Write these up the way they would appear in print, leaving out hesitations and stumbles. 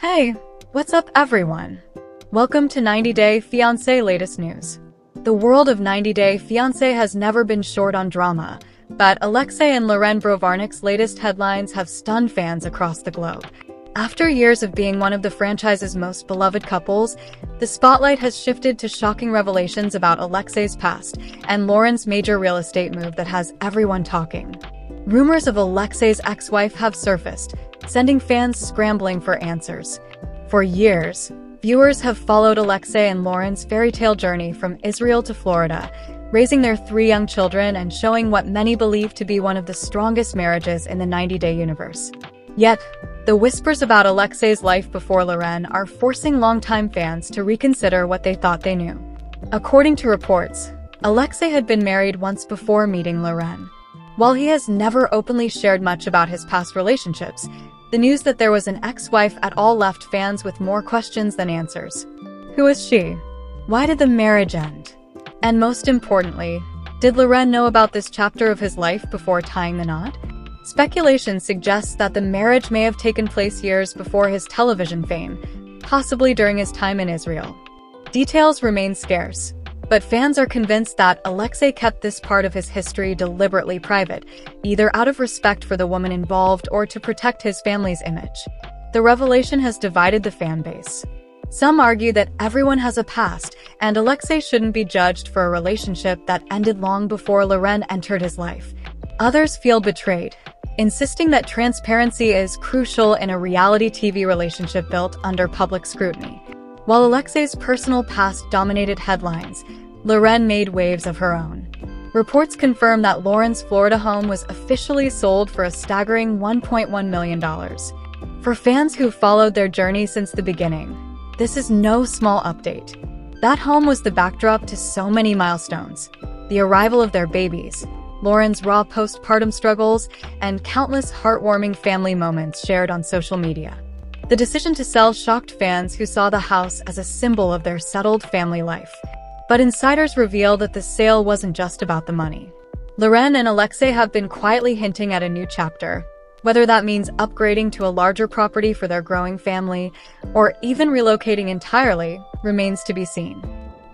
Hey, what's up everyone? Welcome to 90 Day Fiancé latest news. The world of 90 Day Fiancé has never been short on drama, but Alexei and Loren Brovarnik's latest headlines have stunned fans across the globe. After years of being one of the franchise's most beloved couples, the spotlight has shifted to shocking revelations about Alexei's past and Loren's major real estate move that has everyone talking. Rumors of Alexei's ex-wife have surfaced, sending fans scrambling for answers. For years, viewers have followed Alexei and Loren's fairy tale journey from Israel to Florida, raising their 3 young children and showing what many believe to be one of the strongest marriages in the 90-day universe. Yet, the whispers about Alexei's life before Loren are forcing longtime fans to reconsider what they thought they knew. According to reports, Alexei had been married once before meeting Loren. While he has never openly shared much about his past relationships, the news that there was an ex-wife at all left fans with more questions than answers. Who is she? Why did the marriage end? And most importantly, did Loren know about this chapter of his life before tying the knot? Speculation suggests that the marriage may have taken place years before his television fame, possibly during his time in Israel. Details remain scarce, but fans are convinced that Alexei kept this part of his history deliberately private, either out of respect for the woman involved or to protect his family's image. The revelation has divided the fan base. Some argue that everyone has a past, and Alexei shouldn't be judged for a relationship that ended long before Loren entered his life. Others feel betrayed, insisting that transparency is crucial in a reality TV relationship built under public scrutiny. While Alexei's personal past dominated headlines, Loren made waves of her own. Reports confirm that Loren's Florida home was officially sold for a staggering $1.1 million. For fans who followed their journey since the beginning, this is no small update. That home was the backdrop to so many milestones: the arrival of their babies, Loren's raw postpartum struggles, and countless heartwarming family moments shared on social media. The decision to sell shocked fans who saw the house as a symbol of their settled family life. But insiders reveal that the sale wasn't just about the money. Loren and Alexei have been quietly hinting at a new chapter. Whether that means upgrading to a larger property for their growing family, or even relocating entirely, remains to be seen.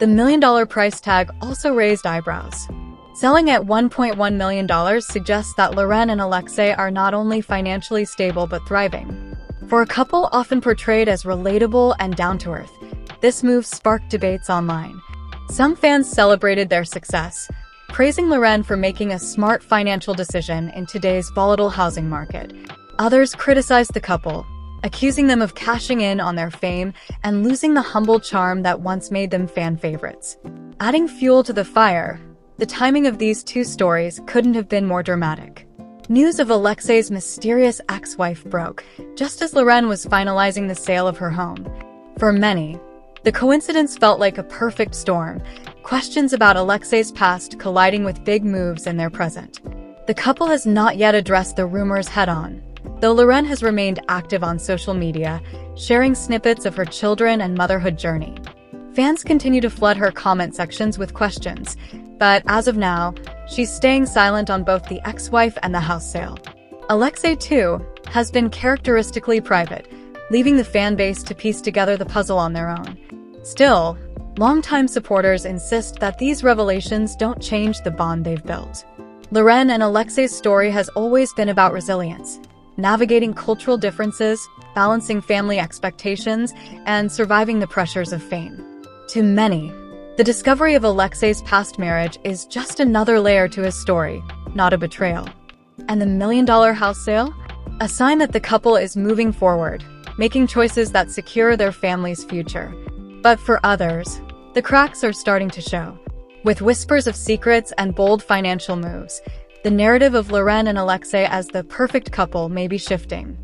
The $1 million price tag also raised eyebrows. Selling at $1.1 million suggests that Loren and Alexei are not only financially stable but thriving. For a couple often portrayed as relatable and down-to-earth, this move sparked debates online. Some fans celebrated their success, praising Loren for making a smart financial decision in today's volatile housing market. Others criticized the couple, accusing them of cashing in on their fame and losing the humble charm that once made them fan favorites. Adding fuel to the fire, the timing of these two stories couldn't have been more dramatic. News of Alexei's mysterious ex-wife broke just as Loren was finalizing the sale of her home. For many, the coincidence felt like a perfect storm, questions about Alexei's past colliding with big moves in their present. The couple has not yet addressed the rumors head-on, though Loren has remained active on social media, sharing snippets of her children and motherhood journey. Fans continue to flood her comment sections with questions, but as of now, she's staying silent on both the ex-wife and the house sale. Alexei, too, has been characteristically private, leaving the fan base to piece together the puzzle on their own. Still, longtime supporters insist that these revelations don't change the bond they've built. Loren and Alexei's story has always been about resilience, navigating cultural differences, balancing family expectations, and surviving the pressures of fame. To many, the discovery of Alexei's past marriage is just another layer to his story, not a betrayal. And the $1 million house sale? A sign that the couple is moving forward, making choices that secure their family's future. But for others, the cracks are starting to show. With whispers of secrets and bold financial moves, the narrative of Loren and Alexei as the perfect couple may be shifting.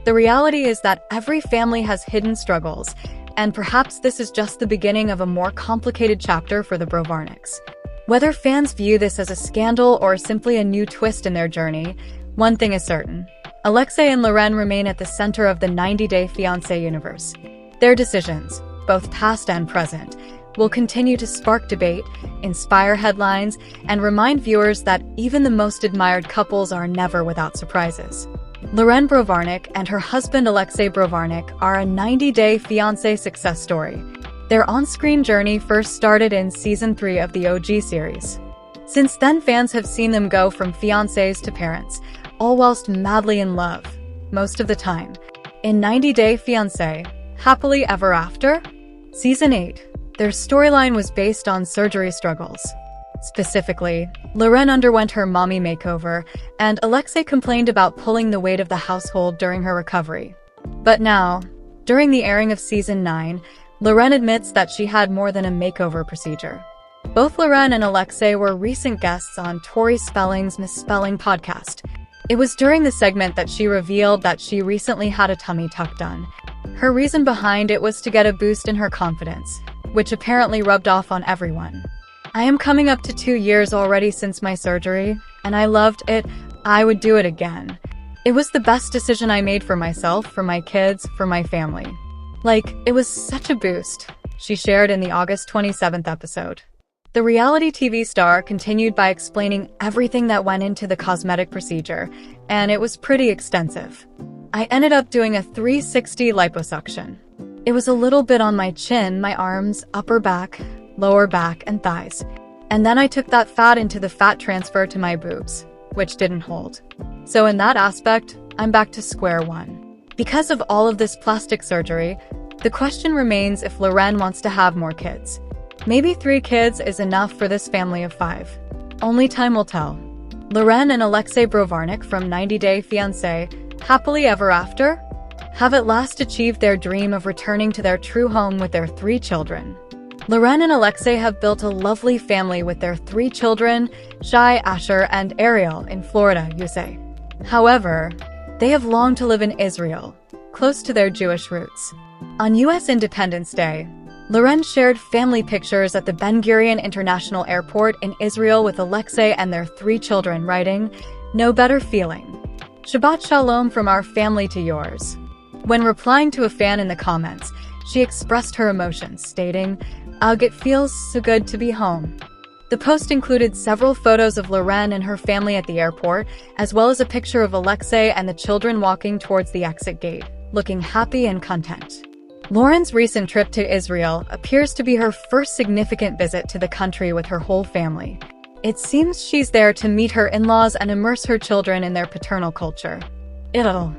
The reality is that every family has hidden struggles, and perhaps this is just the beginning of a more complicated chapter for the Brovarniks. Whether fans view this as a scandal or simply a new twist in their journey, one thing is certain: Alexei and Loren remain at the center of the 90 Day Fiancé universe. Their decisions, both past and present, will continue to spark debate, inspire headlines, and remind viewers that even the most admired couples are never without surprises. Loren Brovarnik and her husband Alexei Brovarnik are a 90-day fiancé success story. Their on-screen journey first started in Season 3 of the OG series. Since then, fans have seen them go from fiancés to parents, all whilst madly in love, most of the time. In 90 Day Fiancé, Happily Ever After? Season 8, their storyline was based on surgery struggles. Specifically, Loren underwent her mommy makeover, and Alexei complained about pulling the weight of the household during her recovery. But now, during the airing of Season 9, Loren admits that she had more than a makeover procedure. Both Loren and Alexei were recent guests on Tori Spelling's Misspelling podcast. It was during the segment that she revealed that she recently had a tummy tuck done. Her reason behind it was to get a boost in her confidence, which apparently rubbed off on everyone. I am coming up to 2 years already since my surgery, and I loved it. I would do it again. It was the best decision I made for myself, for my kids, for my family. Like, it was such a boost, she shared in the August 27th episode. The reality TV star continued by explaining everything that went into the cosmetic procedure, and it was pretty extensive. I ended up doing a 360 liposuction. It was a little bit on my chin, my arms, upper back, lower back, and thighs. And then I took that fat into the fat transfer to my boobs, which didn't hold. So in that aspect, I'm back to square one. Because of all of this plastic surgery, the question remains if Loren wants to have more kids. Maybe 3 kids is enough for this family of 5. Only time will tell. Loren and Alexei Brovarnik from 90 Day Fiancé, Happily Ever After, have at last achieved their dream of returning to their true home with their 3 children. Loren and Alexei have built a lovely family with their 3 children, Shai, Asher, and Ariel, in Florida, USA. However, they have longed to live in Israel, close to their Jewish roots. On U.S. Independence Day, Loren shared family pictures at the Ben Gurion International Airport in Israel with Alexei and their 3 children, writing, "No better feeling. Shabbat Shalom from our family to yours." When replying to a fan in the comments, she expressed her emotions, stating, "Ugh, it feels so good to be home." The post included several photos of Loren and her family at the airport, as well as a picture of Alexei and the children walking towards the exit gate, looking happy and content. Loren's recent trip to Israel appears to be her first significant visit to the country with her whole family. It seems she's there to meet her in-laws and immerse her children in their paternal culture. It'll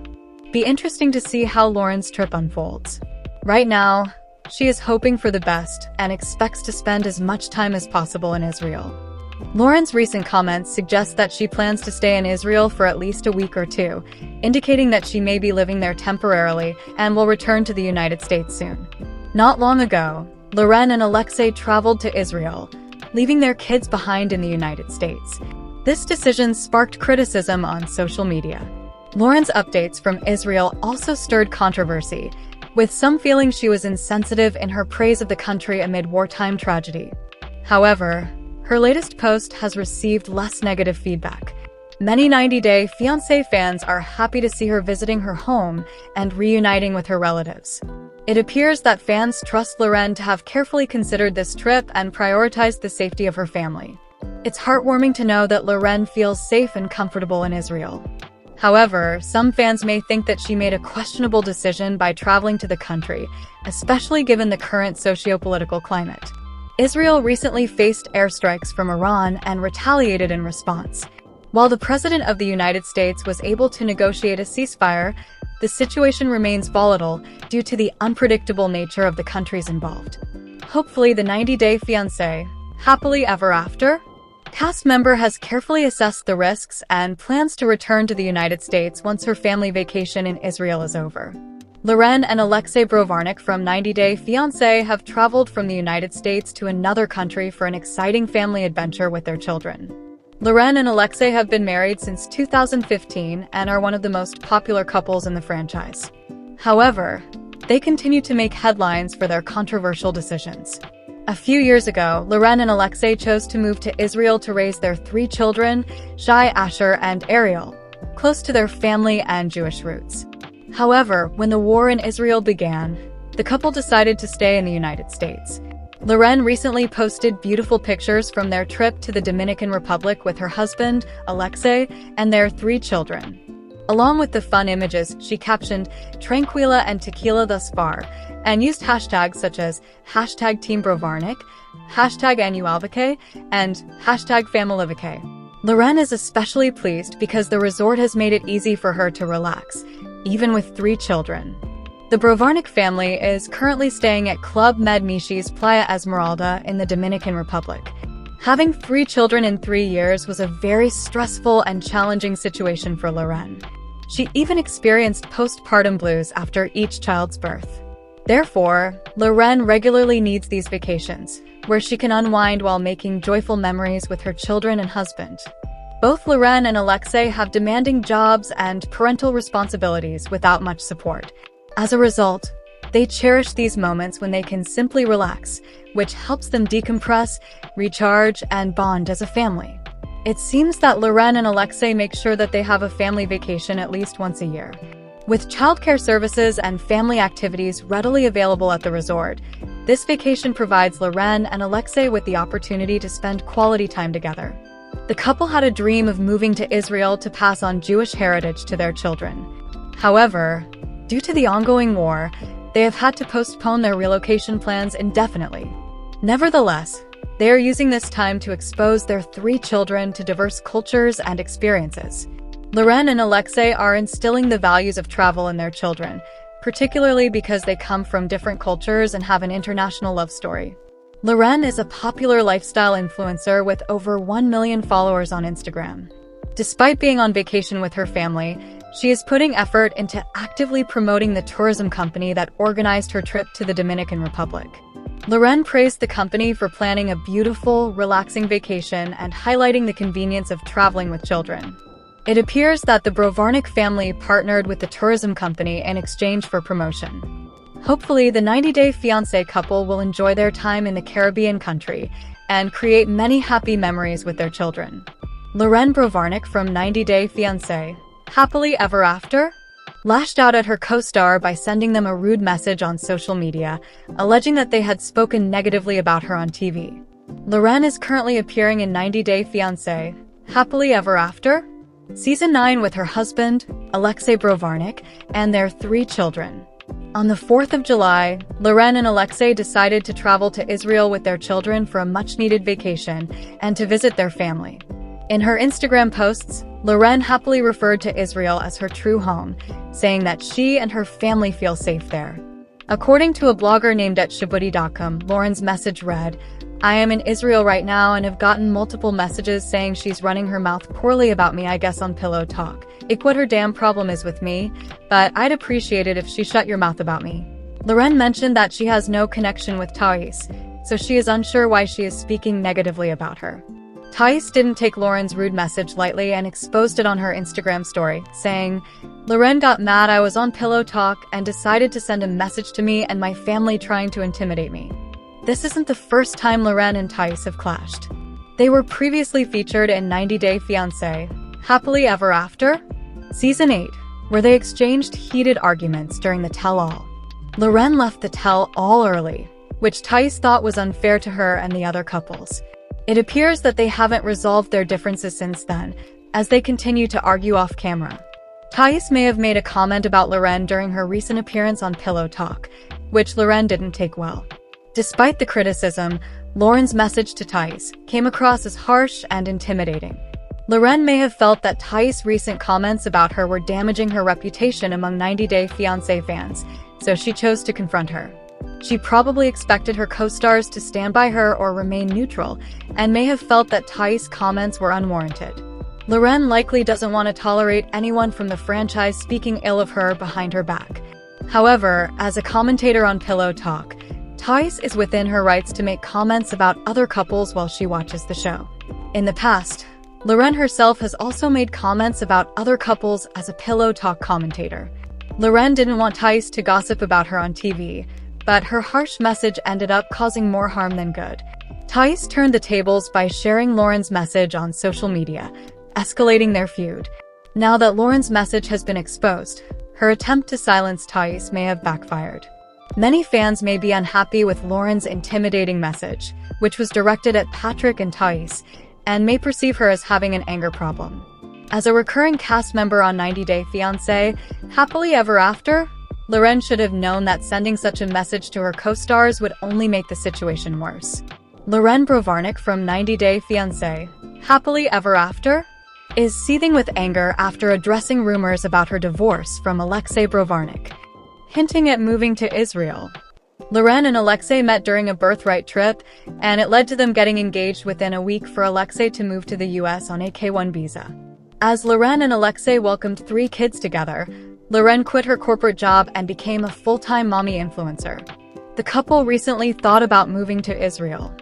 be interesting to see how Loren's trip unfolds. Right now, she is hoping for the best and expects to spend as much time as possible in Israel. Loren's recent comments suggest that she plans to stay in Israel for at least a week or 2, indicating that she may be living there temporarily and will return to the United States soon. Not long ago, Loren and Alexei traveled to Israel, leaving their kids behind in the United States. This decision sparked criticism on social media. Loren's updates from Israel also stirred controversy, with some feeling she was insensitive in her praise of the country amid wartime tragedy. However, her latest post has received less negative feedback. Many 90 Day Fiancé fans are happy to see her visiting her home and reuniting with her relatives. It appears that fans trust Loren to have carefully considered this trip and prioritized the safety of her family. It's heartwarming to know that Loren feels safe and comfortable in Israel. However, some fans may think that she made a questionable decision by traveling to the country, especially given the current socio-political climate. Israel recently faced airstrikes from Iran and retaliated in response. While the President of the United States was able to negotiate a ceasefire, the situation remains volatile due to the unpredictable nature of the countries involved. Hopefully, the 90 Day Fiancé, Happily Ever After cast member has carefully assessed the risks and plans to return to the United States once her family vacation in Israel is over. Loren and Alexei Brovarnik from 90 Day Fiancé have traveled from the United States to another country for an exciting family adventure with their children. Loren and Alexei have been married since 2015 and are one of the most popular couples in the franchise. However, they continue to make headlines for their controversial decisions. A few years ago, Loren and Alexei chose to move to Israel to raise their 3 children, Shai, Asher, and Ariel, close to their family and Jewish roots. However, when the war in Israel began, the couple decided to stay in the United States. Loren recently posted beautiful pictures from their trip to the Dominican Republic with her husband, Alexei, and their 3 children. Along with the fun images, she captioned "Tranquila and tequila thus far" and used hashtags such as #TeamBrovarnik, #AnualVacay, and #FamilyVacay. Loren is especially pleased because the resort has made it easy for her to relax, even with 3 children. The Brovarnik family is currently staying at Club Med Michi's Playa Esmeralda in the Dominican Republic. Having 3 children in 3 years was a very stressful and challenging situation for Loren. She even experienced postpartum blues after each child's birth. Therefore, Loren regularly needs these vacations, where she can unwind while making joyful memories with her children and husband. Both Loren and Alexei have demanding jobs and parental responsibilities without much support. As a result, they cherish these moments when they can simply relax, which helps them decompress, recharge, and bond as a family. It seems that Loren and Alexei make sure that they have a family vacation at least once a year. With childcare services and family activities readily available at the resort, this vacation provides Loren and Alexei with the opportunity to spend quality time together. The couple had a dream of moving to Israel to pass on Jewish heritage to their children. However, due to the ongoing war, they have had to postpone their relocation plans indefinitely. Nevertheless, they are using this time to expose their 3 children to diverse cultures and experiences. Loren and Alexei are instilling the values of travel in their children, particularly because they come from different cultures and have an international love story. Loren is a popular lifestyle influencer with over 1 million followers on Instagram. Despite being on vacation with her family, she is putting effort into actively promoting the tourism company that organized her trip to the Dominican Republic. Loren praised the company for planning a beautiful, relaxing vacation and highlighting the convenience of traveling with children. It appears that the Brovarnik family partnered with the tourism company in exchange for promotion. Hopefully, the 90-day fiancé couple will enjoy their time in the Caribbean country and create many happy memories with their children. Loren Brovarnik from 90-Day Fiancé, Happily Ever After, lashed out at her co-star by sending them a rude message on social media, alleging that they had spoken negatively about her on TV. Loren is currently appearing in 90-Day Fiancé, Happily Ever After, Season 9 with her husband, Alexei Brovarnik, and their 3 children. On the 4th of July, Loren and Alexei decided to travel to Israel with their children for a much-needed vacation and to visit their family. In her Instagram posts, Loren happily referred to Israel as her true home, saying that she and her family feel safe there. According to a blogger named @Shabudi.com, Loren's message read, "I am in Israel right now and have gotten multiple messages saying she's running her mouth poorly about me, I guess on Pillow Talk. What her damn problem is with me, but I'd appreciate it if she shut your mouth about me." Loren mentioned that she has no connection with Thais, so she is unsure why she is speaking negatively about her. Thais didn't take Loren's rude message lightly and exposed it on her Instagram story, saying, "Loren got mad I was on Pillow Talk and decided to send a message to me and my family trying to intimidate me." This isn't the first time Loren and Thais have clashed. They were previously featured in 90-Day Fiancé, Happily Ever After, Season 8, where they exchanged heated arguments during the tell-all. Loren left the tell-all early, which Thais thought was unfair to her and the other couples. It appears that they haven't resolved their differences since then, as they continue to argue off camera. Thais may have made a comment about Loren during her recent appearance on Pillow Talk, which Loren didn't take well. Despite the criticism, Loren's message to Thais came across as harsh and intimidating. Loren may have felt that Thais' recent comments about her were damaging her reputation among 90-Day Fiancé fans, so she chose to confront her. She probably expected her co-stars to stand by her or remain neutral, and may have felt that Thais' comments were unwarranted. Loren likely doesn't want to tolerate anyone from the franchise speaking ill of her behind her back. However, as a commentator on Pillow Talk, Thais is within her rights to make comments about other couples while she watches the show. In the past, Loren herself has also made comments about other couples as a Pillow Talk commentator. Loren didn't want Thais to gossip about her on TV, but her harsh message ended up causing more harm than good. Thais turned the tables by sharing Loren's message on social media, escalating their feud. Now that Loren's message has been exposed, her attempt to silence Thais may have backfired. Many fans may be unhappy with Loren's intimidating message, which was directed at Patrick and Thais, and may perceive her as having an anger problem. As a recurring cast member on 90 Day Fiancé, Happily Ever After, Loren should have known that sending such a message to her co-stars would only make the situation worse. Loren Brovarnik from 90 Day Fiancé, Happily Ever After, is seething with anger after addressing rumors about her divorce from Alexei Brovarnik, hinting at moving to Israel. Loren and Alexei met during a birthright trip, and it led to them getting engaged within a week for Alexei to move to the US on a K-1 visa. As Loren and Alexei welcomed 3 kids together, Loren quit her corporate job and became a full-time mommy influencer. The couple recently thought about moving to Israel.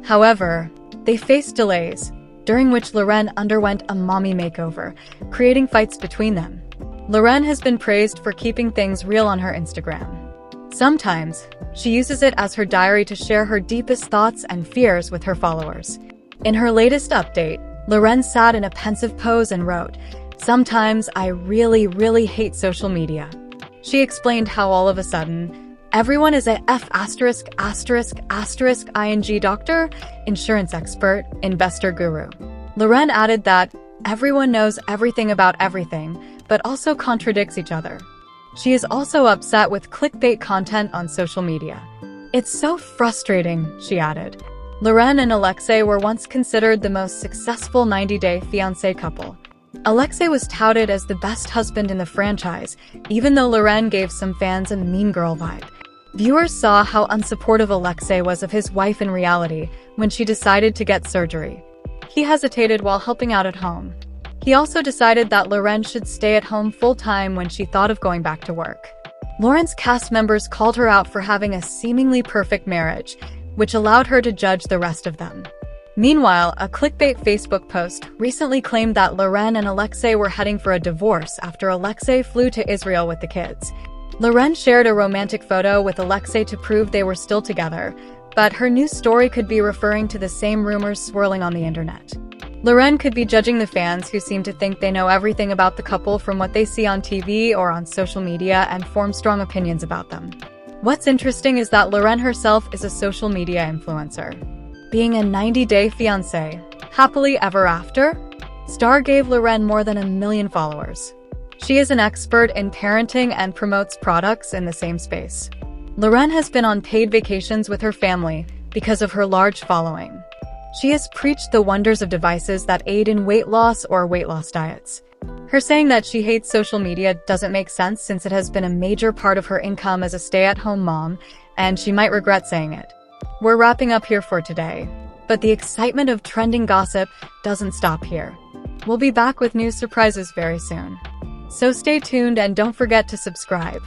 However, they faced delays, during which Loren underwent a mommy makeover, creating fights between them. Loren has been praised for keeping things real on her Instagram. Sometimes, she uses it as her diary to share her deepest thoughts and fears with her followers. In her latest update, Loren sat in a pensive pose and wrote, "Sometimes I really hate social media." She explained how all of a sudden, everyone is a ****ing doctor, insurance expert, investor guru. Loren added that everyone knows everything about everything, but also contradicts each other. She is also upset with clickbait content on social media. "It's so frustrating," she added. Loren and Alexei were once considered the most successful 90 Day Fiancé couple. Alexei was touted as the best husband in the franchise, even though Loren gave some fans a mean girl vibe. Viewers saw how unsupportive Alexei was of his wife in reality when she decided to get surgery. He hesitated while helping out at home. He also decided that Loren should stay at home full-time when she thought of going back to work. Loren's cast members called her out for having a seemingly perfect marriage, which allowed her to judge the rest of them. Meanwhile, a clickbait Facebook post recently claimed that Loren and Alexei were heading for a divorce after Alexei flew to Israel with the kids. Loren shared a romantic photo with Alexei to prove they were still together, but her new story could be referring to the same rumors swirling on the internet. Loren could be judging the fans who seem to think they know everything about the couple from what they see on TV or on social media and form strong opinions about them. What's interesting is that Loren herself is a social media influencer. Being a 90 Day Fiancé, Happily Ever After, star gave Loren more than 1 million followers. She is an expert in parenting and promotes products in the same space. Loren has been on paid vacations with her family because of her large following. She has preached the wonders of devices that aid in weight loss or weight loss diets. Her saying that she hates social media doesn't make sense since it has been a major part of her income as a stay-at-home mom, and she might regret saying it. We're wrapping up here for today, but the excitement of trending gossip doesn't stop here. We'll be back with new surprises very soon. So stay tuned and don't forget to subscribe.